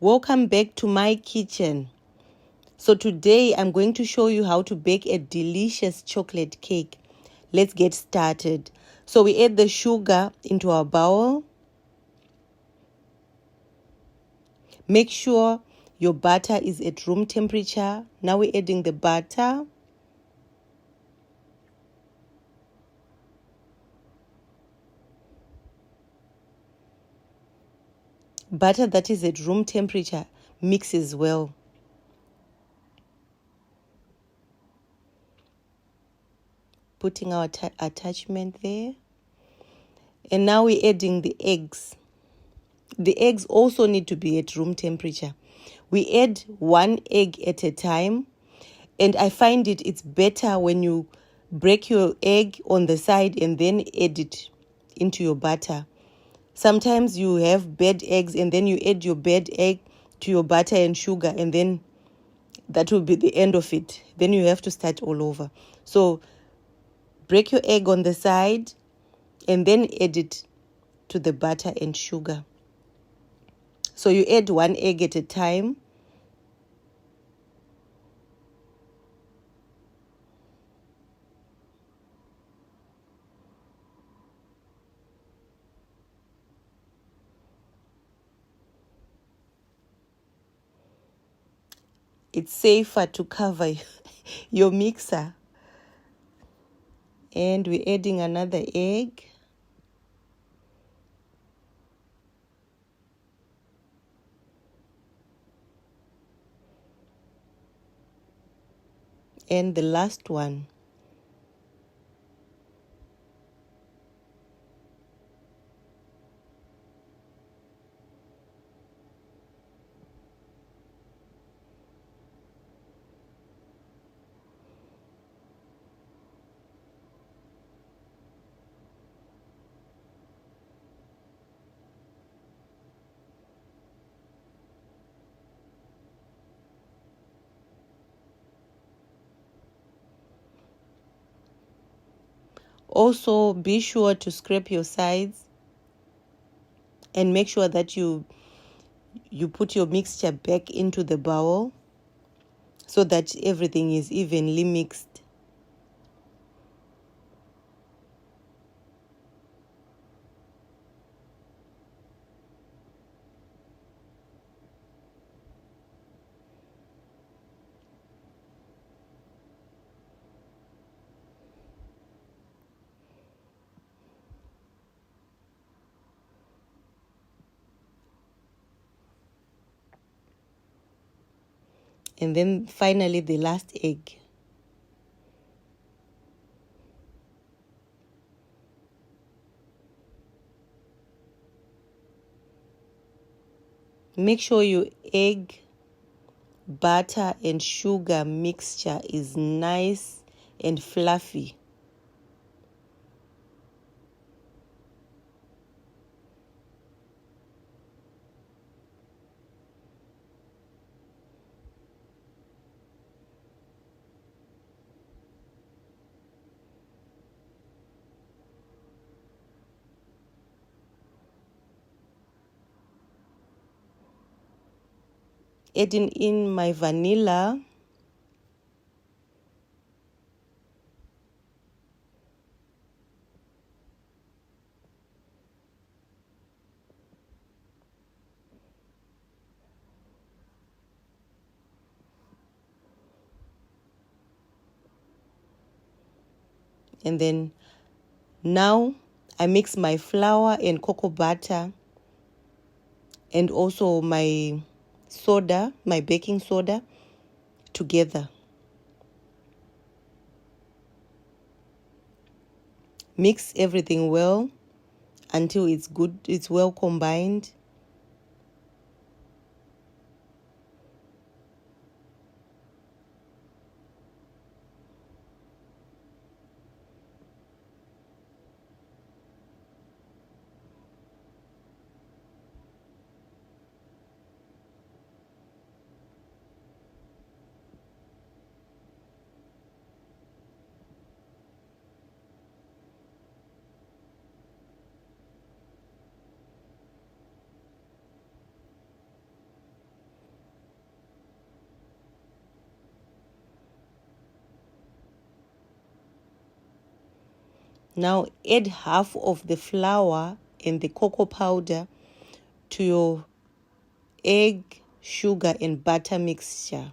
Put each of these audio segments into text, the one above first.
Welcome back to my kitchen. So today I'm going to show you how to bake a delicious chocolate cake. Let's get started. So we add the sugar into our bowl. Make sure your butter is at room temperature. Now we're adding the butter. Butter that is at room temperature mixes well. Putting our attachment there. And now we're adding the eggs. The eggs also need to be at room temperature. We add one egg at a time. And I find it's better when you break your egg on the side and then add it into your butter. Sometimes you have bad eggs and then you add your bad egg to your butter and sugar, and then that will be the end of it. Then you have to start all over. So break your egg on the side and then add it to the butter and sugar. So you add one egg at a time. It's safer to cover your mixer. And we're adding another egg. And the last one. Also, be sure to scrape your sides and make sure that you put your mixture back into the bowl so that everything is evenly mixed. And then finally the last egg. Make sure your egg, butter and sugar mixture is nice and fluffy. Adding in my vanilla. And then now I mix my flour and cocoa butter and also my soda, my baking soda, together. Mix everything well until it's good, it's well combined. Now add half of the flour and the cocoa powder to your egg, sugar, and butter mixture.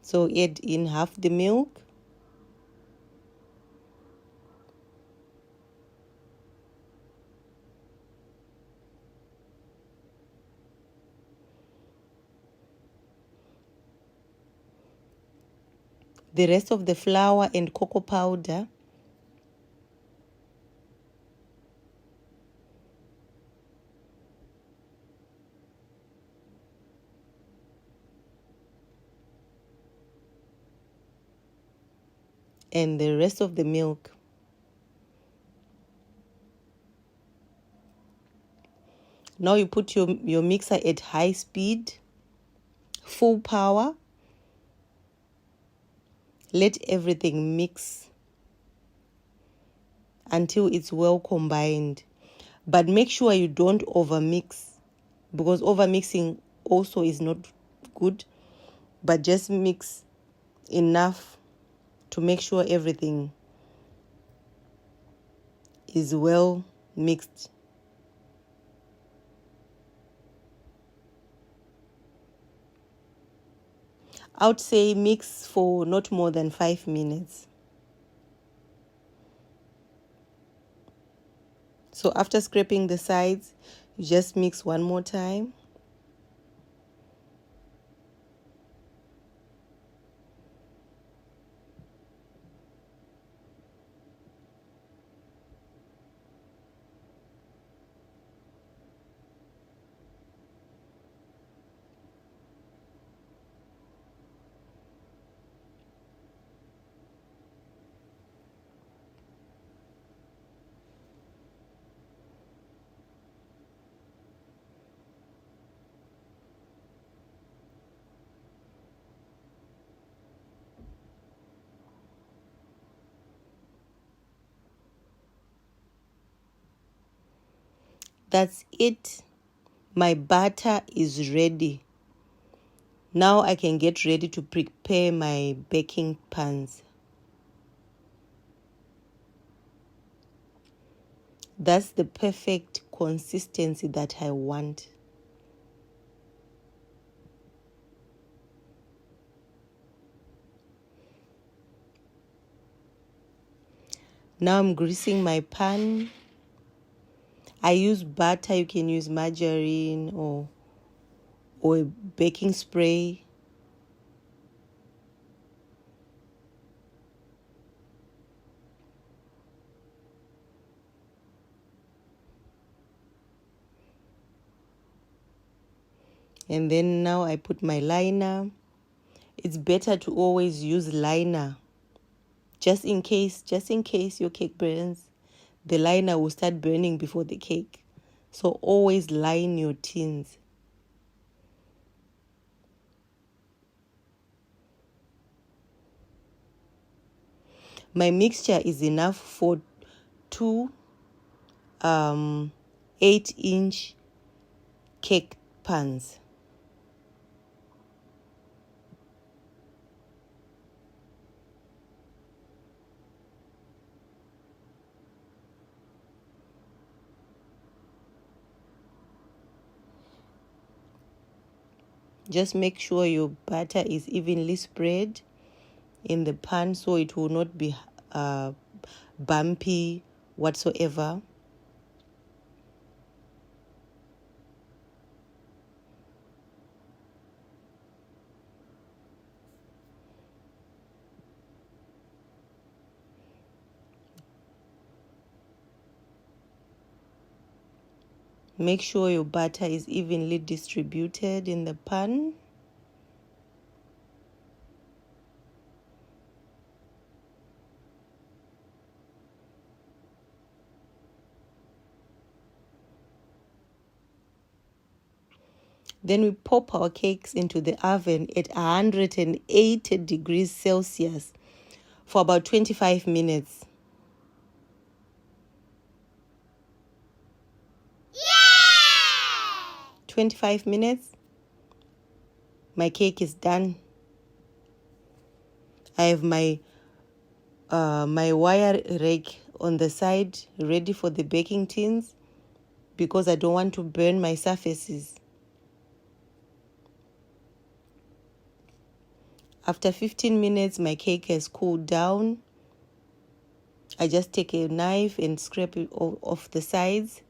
So add in half the milk. The rest of the flour and cocoa powder. And the rest of the milk. Now you put your mixer at high speed, full power. Let everything mix until it's well combined. But make sure you don't overmix, because overmixing also is not good. But just mix enough to make sure everything is well mixed. I would say mix for not more than 5 minutes. So after scraping the sides, you just mix one more time. That's it. My batter is ready. Now I can get ready to prepare my baking pans. That's the perfect consistency that I want. Now I'm greasing my pan. I use butter. You can use margarine or a baking spray. And then now I put my liner. It's better to always use liner. Just in case your cake burns, the liner will start burning before the cake. So always line your tins. My mixture is enough for two 8-inch cake pans. Just make sure your batter is evenly spread in the pan so it will not be bumpy whatsoever. Make sure your butter is evenly distributed in the pan. Then we pop our cakes into the oven at 180 degrees Celsius for about 25 minutes. 25 minutes, my cake is done. I have my wire rake on the side ready for the baking tins because I don't want to burn my surfaces. After 15 minutes, my cake has cooled down. I just take a knife and scrape it off the sides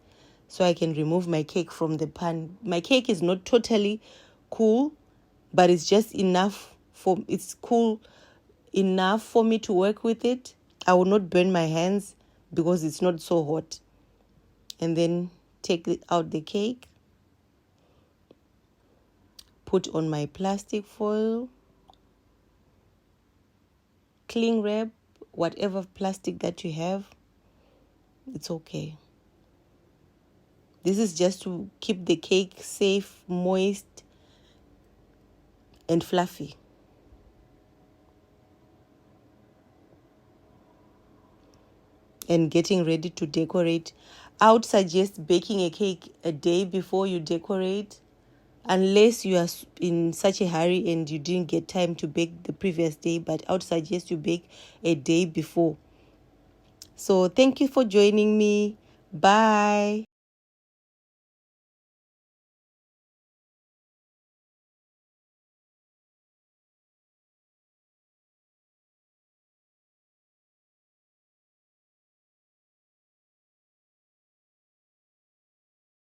so I can remove my cake from the pan. My cake is not totally cool, but it's just enough it's cool enough for me to work with it. I will not burn my hands because it's not so hot. And then take out the cake, put on my plastic foil, cling wrap, whatever plastic that you have, it's okay. This is just to keep the cake safe, moist, and fluffy. And getting ready to decorate. I would suggest baking a cake a day before you decorate, unless you are in such a hurry and you didn't get time to bake the previous day, but I would suggest you bake a day before. So thank you for joining me. Bye.